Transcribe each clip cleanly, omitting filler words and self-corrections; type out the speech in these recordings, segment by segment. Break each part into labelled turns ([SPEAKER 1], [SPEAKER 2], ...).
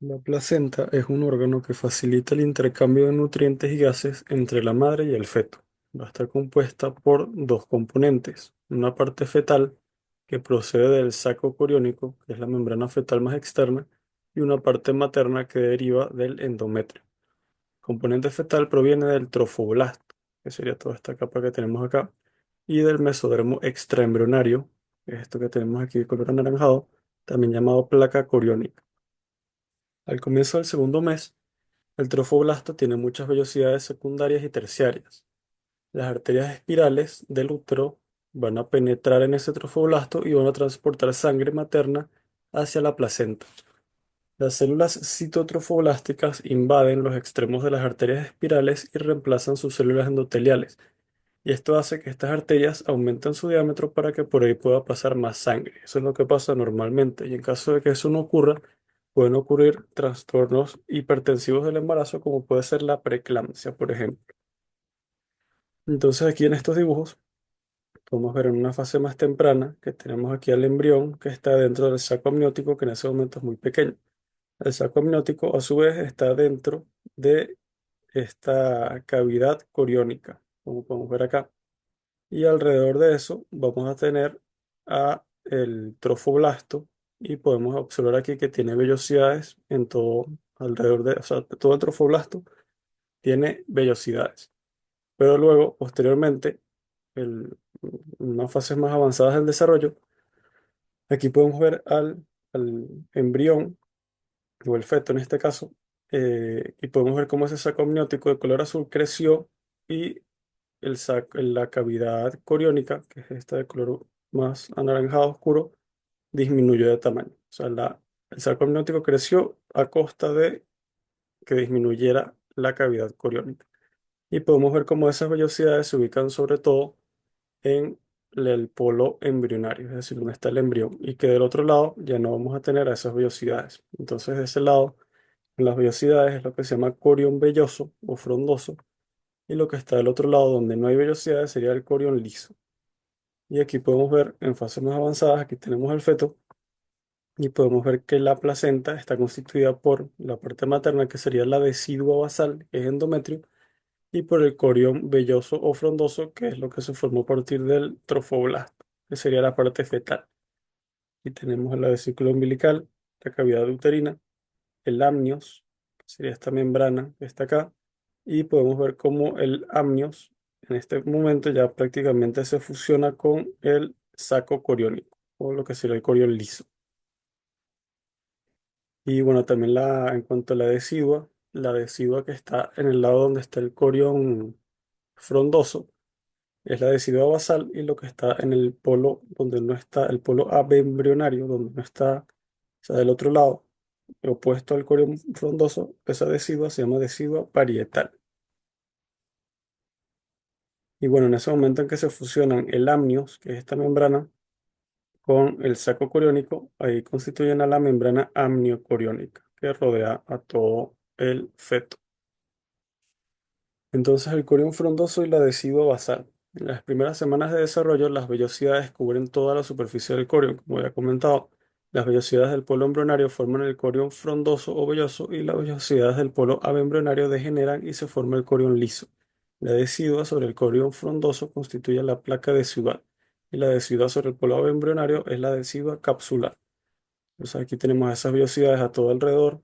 [SPEAKER 1] La placenta es un órgano que facilita el intercambio de nutrientes y gases entre la madre y el feto. Va a estar compuesta por dos componentes, una parte fetal que procede del saco coriónico, que es la membrana fetal más externa, y una parte materna que deriva del endometrio. El componente fetal proviene del trofoblasto, que sería toda esta capa que tenemos acá, y del mesodermo extraembrionario, que es esto que tenemos aquí de color anaranjado, también llamado placa coriónica. Al comienzo del segundo mes, el trofoblasto tiene muchas vellosidades secundarias y terciarias. Las arterias espirales del útero van a penetrar en ese trofoblasto y van a transportar sangre materna hacia la placenta. Las células citotrofoblásticas invaden los extremos de las arterias espirales y reemplazan sus células endoteliales. Y esto hace que estas arterias aumenten su diámetro para que por ahí pueda pasar más sangre. Eso es lo que pasa normalmente. Y en caso de que eso no ocurra, pueden ocurrir trastornos hipertensivos del embarazo, como puede ser la preeclampsia, por ejemplo. Entonces, aquí en estos dibujos, podemos ver en una fase más temprana que tenemos aquí al embrión que está dentro del saco amniótico, que en ese momento es muy pequeño. El saco amniótico, a su vez, está dentro de esta cavidad coriónica, como podemos ver acá. Y alrededor de eso vamos a tener a el trofoblasto y podemos observar aquí que tiene vellosidades en todo alrededor de, o sea, todo el trofoblasto tiene vellosidades. Pero luego, posteriormente, en unas fases más avanzadas del desarrollo, aquí podemos ver al embrión o el feto en este caso, y podemos ver cómo ese saco amniótico de color azul creció y la cavidad coriónica, que es esta de color más anaranjado oscuro, disminuyó de tamaño. O sea, el saco amniótico creció a costa de que disminuyera la cavidad coriónica. Y podemos ver cómo esas vellosidades se ubican sobre todo en el polo embrionario, es decir, donde está el embrión, y que del otro lado ya no vamos a tener a esas vellosidades. Entonces, de ese lado, en las vellosidades es lo que se llama corión velloso o frondoso, y lo que está del otro lado, donde no hay vellosidades, sería el corión liso. Y aquí podemos ver en fases más avanzadas, aquí tenemos el feto y podemos ver que la placenta está constituida por la parte materna, que sería la decidua basal, que es endometrio, y por el corión velloso o frondoso, que es lo que se formó a partir del trofoblasto, que sería la parte fetal. Y tenemos la vesícula umbilical, la cavidad uterina, el amnios, que sería esta membrana que está acá, y podemos ver cómo el amnios en este momento ya prácticamente se fusiona con el saco coriónico, o lo que sería el corión liso. Y bueno, también en cuanto a la decidua que está en el lado donde está el corión frondoso, es la decidua basal, y lo que está en el polo donde no está, el polo abembrionario, donde no está, o sea, del otro lado, opuesto al corión frondoso, esa decidua se llama decidua parietal. Y bueno, en ese momento en que se fusionan el amnios, que es esta membrana, con el saco coriónico, ahí constituyen a la membrana amniocoriónica, que rodea a todo el feto. Entonces, el corión frondoso y la decidua basal. En las primeras semanas de desarrollo, las vellosidades cubren toda la superficie del corión. Como ya he comentado, las vellosidades del polo embrionario forman el corión frondoso o velloso, y las vellosidades del polo abembrionario degeneran y se forma el corión liso. La decidua sobre el corión frondoso constituye la placa decidual, y la decidua sobre el polo abembrionario es la decidua capsular. Entonces, aquí tenemos esas vellosidades a todo alrededor,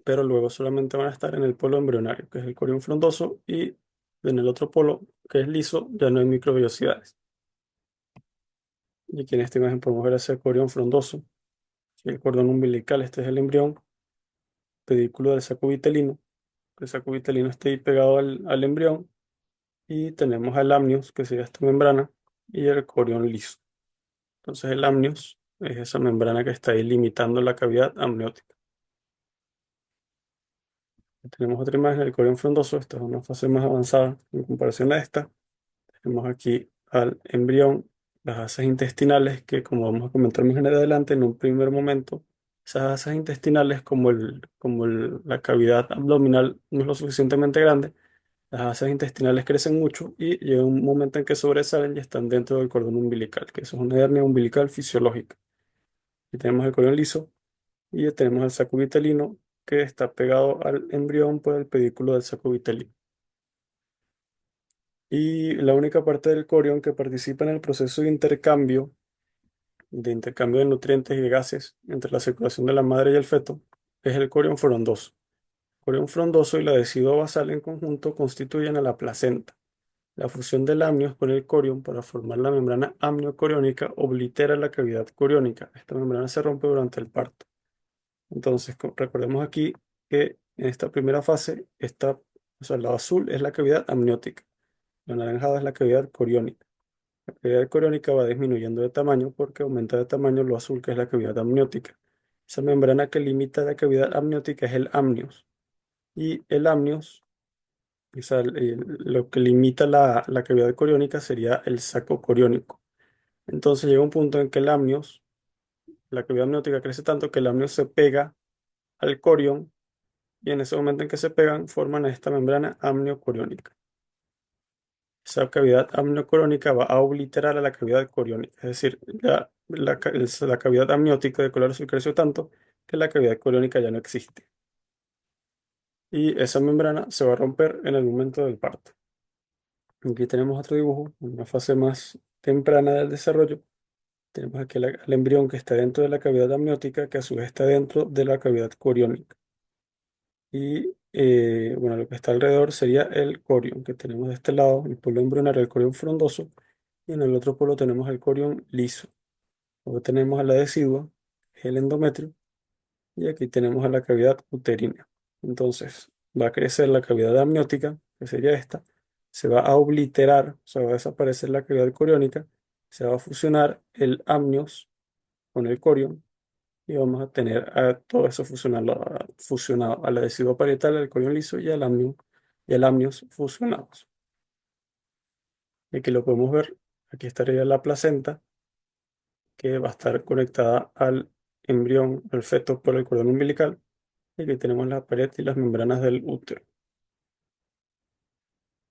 [SPEAKER 1] pero luego solamente van a estar en el polo embrionario, que es el corión frondoso, y en el otro polo, que es liso, ya no hay microvellosidades. Y aquí en esta imagen podemos ver ese corión frondoso, y el cordón umbilical, este es el embrión, pedículo del saco vitelino, el saco vitelino está ahí pegado al embrión, y tenemos al amnios, que sería esta membrana, y el corión liso. Entonces el amnios es esa membrana que está ahí limitando la cavidad amniótica. Tenemos otra imagen del corión frondoso, esta es una fase más avanzada en comparación a esta. Tenemos aquí al embrión, las asas intestinales, que como vamos a comentar más en adelante, en un primer momento, esas asas intestinales, la cavidad abdominal no es lo suficientemente grande, las asas intestinales crecen mucho y llega un momento en que sobresalen y están dentro del cordón umbilical, que eso es una hernia umbilical fisiológica. Y tenemos el cordón liso, y tenemos el saco vitelino que está pegado al embrión por el pedículo del saco vitelino. Y la única parte del corión que participa en el proceso de intercambio de nutrientes y de gases entre la circulación de la madre y el feto es el corión frondoso. El corión frondoso y la decidua basal en conjunto constituyen a la placenta. La fusión del amnios con el corión para formar la membrana amniocoriónica oblitera la cavidad coriónica. Esta membrana se rompe durante el parto. Entonces, recordemos aquí que en esta primera fase, o sea, el lado azul es la cavidad amniótica, la anaranjada es la cavidad coriónica. La cavidad coriónica va disminuyendo de tamaño porque aumenta de tamaño lo azul, que es la cavidad amniótica. Esa membrana que limita la cavidad amniótica es el amnios. Y el amnios, o sea, lo que limita la cavidad coriónica sería el saco coriónico. Entonces llega un punto en que el amnios, la cavidad amniótica crece tanto que el amnios se pega al corión y en ese momento en que se pegan forman esta membrana amniocoriónica. Esa cavidad amniocorónica va a obliterar a la cavidad coriónica, es decir, la cavidad amniótica de color azul creció tanto que la cavidad coriónica ya no existe. Y esa membrana se va a romper en el momento del parto. Aquí tenemos otro dibujo, una fase más temprana del desarrollo. Tenemos aquí el embrión que está dentro de la cavidad amniótica, que a su vez está dentro de la cavidad coriónica. Y bueno, lo que está alrededor sería el corión que tenemos de este lado, el polo embrionario, el corión frondoso, y en el otro polo tenemos el corión liso. Luego tenemos a la decidua, que es el endometrio, y aquí tenemos a la cavidad uterina. Entonces, va a crecer la cavidad amniótica, que sería esta, se va a obliterar, o sea, va a desaparecer la cavidad coriónica, se va a fusionar el amnios con el corión, y vamos a tener a todo eso fusionado a la decidua parietal, al corión liso y al amnios fusionados. Y aquí lo podemos ver, aquí estaría la placenta que va a estar conectada al embrión, al feto por el cordón umbilical. Y aquí tenemos la pared y las membranas del útero.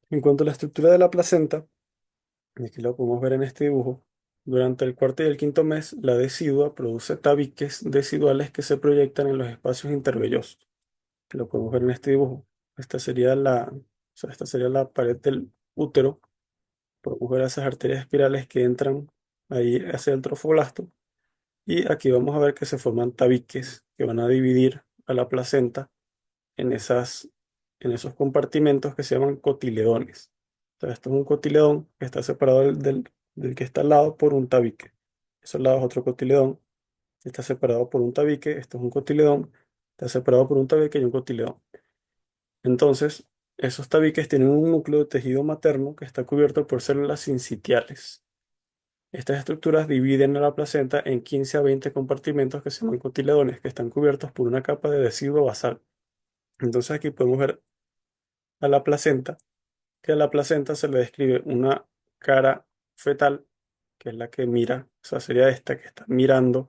[SPEAKER 1] En cuanto a la estructura de la placenta, y aquí lo podemos ver en este dibujo, durante el cuarto y el quinto mes, la decidua produce tabiques deciduales que se proyectan en los espacios intervellosos. Lo podemos ver en este dibujo. Esta sería la pared del útero. Podemos ver esas arterias espirales que entran ahí hacia el trofoblasto. Y aquí vamos a ver que se forman tabiques que van a dividir a la placenta en esos compartimentos que se llaman cotiledones. Entonces, esto es un cotiledón que está separado del que está al lado por un tabique. Ese al lado es otro cotiledón, está separado por un tabique. Esto es un cotiledón, está separado por un tabique y un cotiledón. Entonces, esos tabiques tienen un núcleo de tejido materno que está cubierto por células sincitiales. Estas estructuras dividen a la placenta en 15 a 20 compartimentos que se llaman cotiledones, que están cubiertos por una capa de deciduo basal. Entonces aquí podemos ver a la placenta, que a la placenta se le describe una cara fetal, que es la que mira, o sea, sería esta que está mirando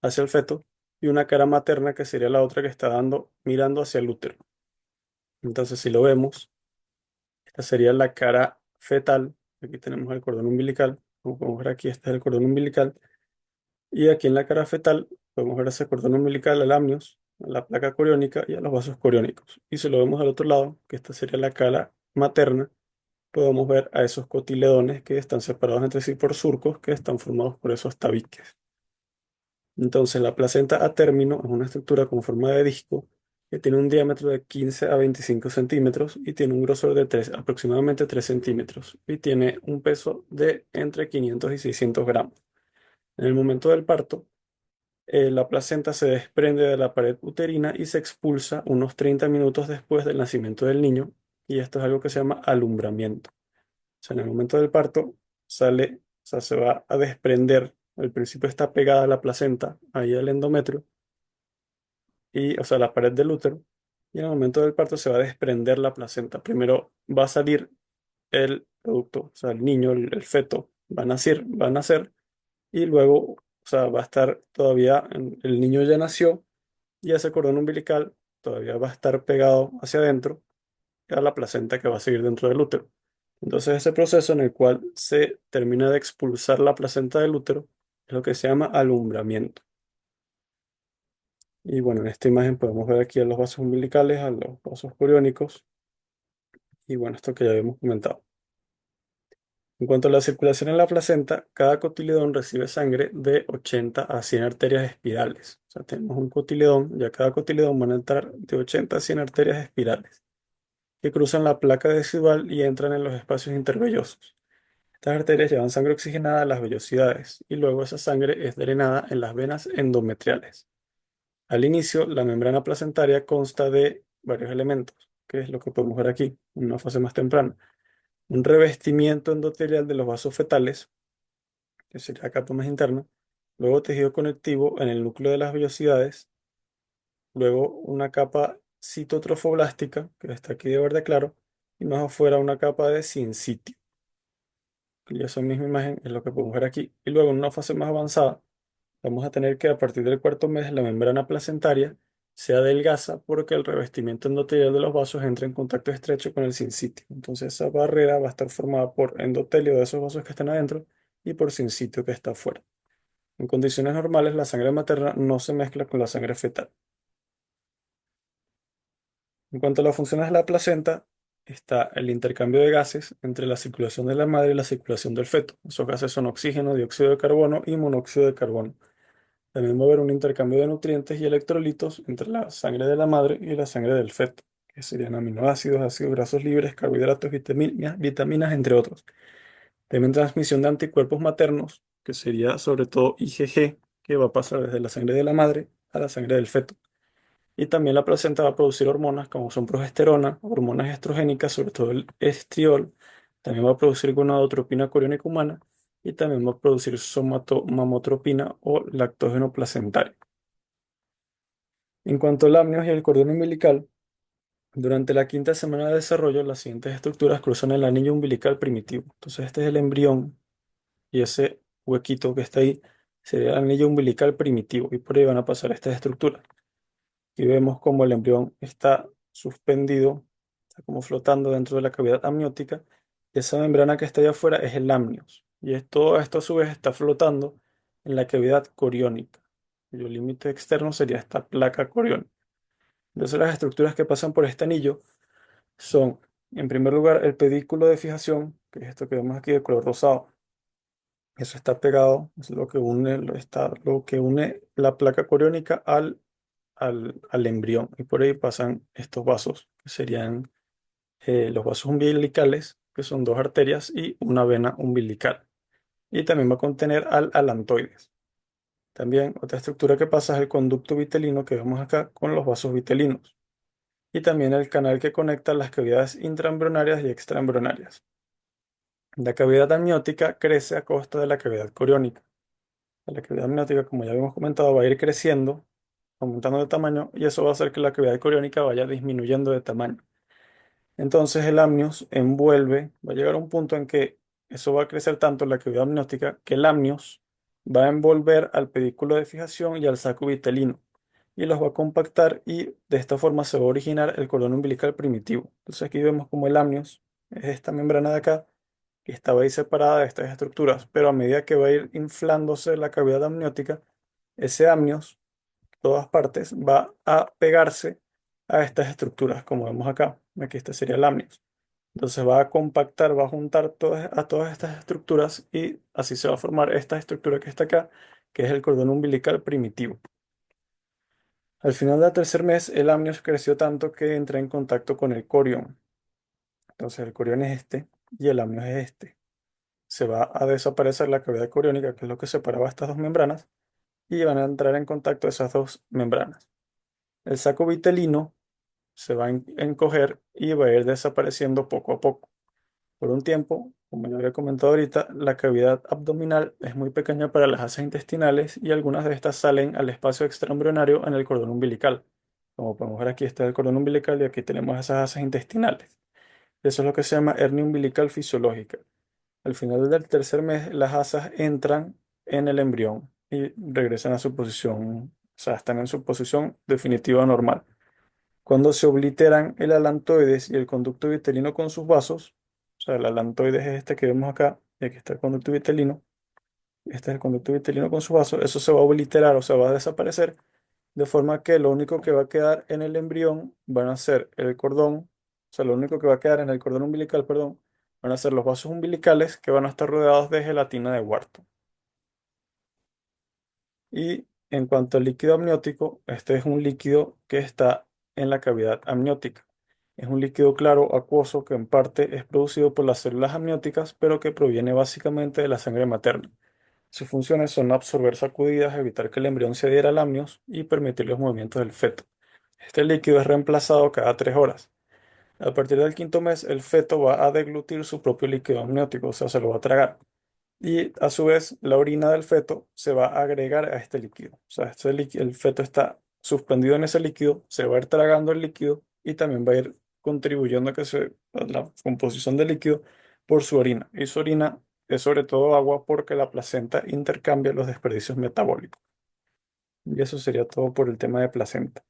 [SPEAKER 1] hacia el feto, y una cara materna, que sería la otra que está mirando hacia el útero. Entonces, si lo vemos, esta sería la cara fetal. Aquí tenemos el cordón umbilical. Como podemos ver aquí, este es el cordón umbilical. Y aquí en la cara fetal podemos ver ese cordón umbilical, al amnios, a la placa coriónica y a los vasos coriónicos. Y si lo vemos al otro lado, que esta sería la cara materna, podemos ver a esos cotiledones que están separados entre sí por surcos que están formados por esos tabiques. Entonces, la placenta a término es una estructura con forma de disco que tiene un diámetro de 15 a 25 centímetros y tiene un grosor de aproximadamente 3 centímetros y tiene un peso de entre 500 y 600 gramos. En el momento del parto, la placenta se desprende de la pared uterina y se expulsa unos 30 minutos después del nacimiento del niño, y esto es algo que se llama alumbramiento. O sea, en el momento del parto sale, o sea, se va a desprender. Al principio está pegada a la placenta, ahí al endometrio, o sea, la pared del útero, y en el momento del parto se va a desprender la placenta. Primero va a salir el producto, o sea, el niño, el feto, va a nacer, y luego, o sea, va a estar todavía, el niño ya nació, y ese cordón umbilical todavía va a estar pegado hacia adentro a la placenta que va a seguir dentro del útero. Entonces, ese proceso en el cual se termina de expulsar la placenta del útero es lo que se llama alumbramiento. Y bueno, en esta imagen podemos ver aquí a los vasos umbilicales, a los vasos coriónicos y bueno, esto que ya habíamos comentado. En cuanto a la circulación en la placenta, cada cotiledón recibe sangre de 80 a 100 arterias espirales. O sea, tenemos un cotiledón y a cada cotiledón van a entrar de 80 a 100 arterias espirales que cruzan la placa decidual y entran en los espacios intervellosos. Estas arterias llevan sangre oxigenada a las vellosidades y luego esa sangre es drenada en las venas endometriales. Al inicio, la membrana placentaria consta de varios elementos, que es lo que podemos ver aquí, en una fase más temprana. Un revestimiento endotelial de los vasos fetales, que sería la capa más interna, luego tejido conectivo en el núcleo de las vellosidades, luego una capa citotrofoblástica, que está aquí de verde claro, y más afuera una capa de sincitio. Y esa misma imagen es lo que podemos ver aquí. Y luego en una fase más avanzada, vamos a tener que a partir del cuarto mes la membrana placentaria se adelgaza porque el revestimiento endotelial de los vasos entra en contacto estrecho con el sincitio. Entonces esa barrera va a estar formada por endotelio de esos vasos que están adentro y por sincitio que está afuera. En condiciones normales, la sangre materna no se mezcla con la sangre fetal. En cuanto a las funciones de la placenta, está el intercambio de gases entre la circulación de la madre y la circulación del feto. Esos gases son oxígeno, dióxido de carbono y monóxido de carbono. También va a haber un intercambio de nutrientes y electrolitos entre la sangre de la madre y la sangre del feto, que serían aminoácidos, ácidos grasos libres, carbohidratos, vitaminas, entre otros. También transmisión de anticuerpos maternos, que sería sobre todo IgG, que va a pasar desde la sangre de la madre a la sangre del feto. Y también la placenta va a producir hormonas como son progesterona, hormonas estrogénicas, sobre todo el estriol. También va a producir gonadotropina coriónica humana y también va a producir somatomamotropina o lactógeno placentario. En cuanto al amnios y el cordón umbilical, durante la quinta semana de desarrollo, las siguientes estructuras cruzan el anillo umbilical primitivo. Entonces, este es el embrión y ese huequito que está ahí sería el anillo umbilical primitivo y por ahí van a pasar estas estructuras. Y vemos como el embrión está suspendido, está como flotando dentro de la cavidad amniótica. Y esa membrana que está allá afuera es el amnios. Y todo esto a su vez está flotando en la cavidad coriónica. Cuyo límite externo sería esta placa coriónica. Entonces las estructuras que pasan por este anillo son, en primer lugar, el pedículo de fijación, que es esto que vemos aquí de color rosado. Eso está pegado, es lo que une, lo que une la placa coriónica al embrión. Y por ahí pasan estos vasos, que serían los vasos umbilicales, que son dos arterias y una vena umbilical. Y también va a contener al alantoides. También otra estructura que pasa es el conducto vitelino que vemos acá con los vasos vitelinos. Y también el canal que conecta las cavidades intraembrionarias y extraembrionarias. La cavidad amniótica crece a costa de la cavidad coriónica. La cavidad amniótica, como ya habíamos comentado, va a ir creciendo, aumentando de tamaño, y eso va a hacer que la cavidad coriónica vaya disminuyendo de tamaño. Entonces el amnios envuelve, va a llegar a un punto en que eso va a crecer tanto la cavidad amniótica que el amnios va a envolver al pedículo de fijación y al saco vitelino y los va a compactar y de esta forma se va a originar el cordón umbilical primitivo. Entonces aquí vemos como el amnios es esta membrana de acá que estaba ahí separada de estas estructuras, pero a medida que va a ir inflándose la cavidad amniótica, ese amnios, todas partes, va a pegarse a estas estructuras, como vemos acá. Aquí este sería el amnios. Entonces va a compactar, va a juntar a todas estas estructuras y así se va a formar esta estructura que está acá, que es el cordón umbilical primitivo. Al final del tercer mes, el amnios creció tanto que entra en contacto con el corión. Entonces el corión es este y el amnios es este. Se va a desaparecer la cavidad coriónica, que es lo que separaba estas dos membranas, y van a entrar en contacto esas dos membranas. El saco vitelino se va a encoger y va a ir desapareciendo poco a poco. Por un tiempo, como ya había comentado ahorita, la cavidad abdominal es muy pequeña para las asas intestinales y algunas de estas salen al espacio extraembrionario en el cordón umbilical. Como podemos ver aquí está el cordón umbilical y aquí tenemos esas asas intestinales. Eso es lo que se llama hernia umbilical fisiológica. Al final del tercer mes, las asas entran en el embrión y regresan a su posición, o sea, están en su posición definitiva normal. Cuando se obliteran el alantoides y el conducto vitelino con sus vasos, o sea, el alantoides es este que vemos acá, y aquí está el conducto vitelino, este es el conducto vitelino con sus vasos, eso se va a obliterar, o sea, va a desaparecer, de forma que lo único que va a quedar en el embrión van a ser el cordón, o sea, lo único que va a quedar en el cordón umbilical, perdón, van a ser los vasos umbilicales que van a estar rodeados de gelatina de Wharton. Y en cuanto al líquido amniótico, este es un líquido que está en la cavidad amniótica. Es un líquido claro, acuoso, que en parte es producido por las células amnióticas, pero que proviene básicamente de la sangre materna. Sus funciones son absorber sacudidas, evitar que el embrión se adhiera al amnios y permitir los movimientos del feto. Este líquido es reemplazado cada 3 horas. A partir del quinto mes, el feto va a deglutir su propio líquido amniótico, o sea, se lo va a tragar. Y a su vez, la orina del feto se va a agregar a este líquido. O sea, el feto está suspendido en ese líquido, se va a ir tragando el líquido y también va a ir contribuyendo a la composición del líquido por su orina. Y su orina es sobre todo agua porque la placenta intercambia los desperdicios metabólicos. Y eso sería todo por el tema de placenta.